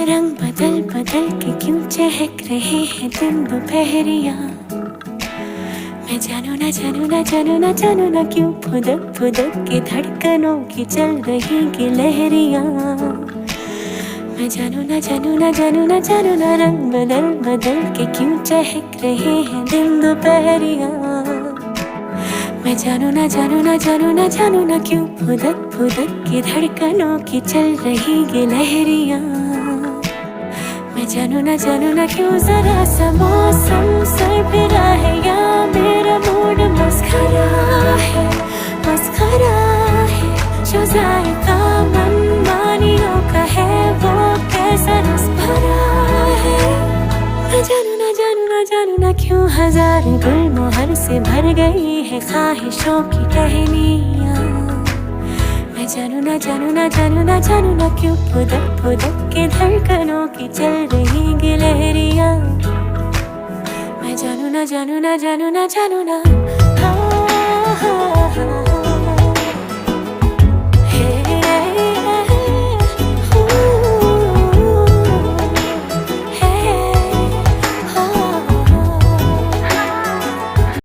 रंग बदल बदल के क्यों चहक रहे हैं दिन दोपहरिया। मैं जानू ना जानू ना जानू ना जानू ना क्यों फुदक फुदक के धड़कनों की चल रही गिलहरियाँ। मैं जानू ना जानू ना जानू ना जानू ना रंग बदल बदल के क्यों चहक रहे हैं दिन दोपहरिया। मैं जानू ना जानू ना जानू ना जानू ना क्यों फुदक फुदक के धड़कनों की चल रही गिलहरियाँ। मैं जानू ना क्यों जरा सा मौसम सरफिरा है या मेरा मूड मस्खरा है जो जायका मनमानियों का है वो कैसा रस भरा है। मैं जानू ना क्यों हजार गुलमोहर से भर गई है ख्वाहिशों की टहनियाँ। मैं जानू ना क्यों फुदक फुदक के धड़कनों की चल रही गिलहरियाँ। मैं जानू ना हाँ, हाँ, हाँ, हाँ।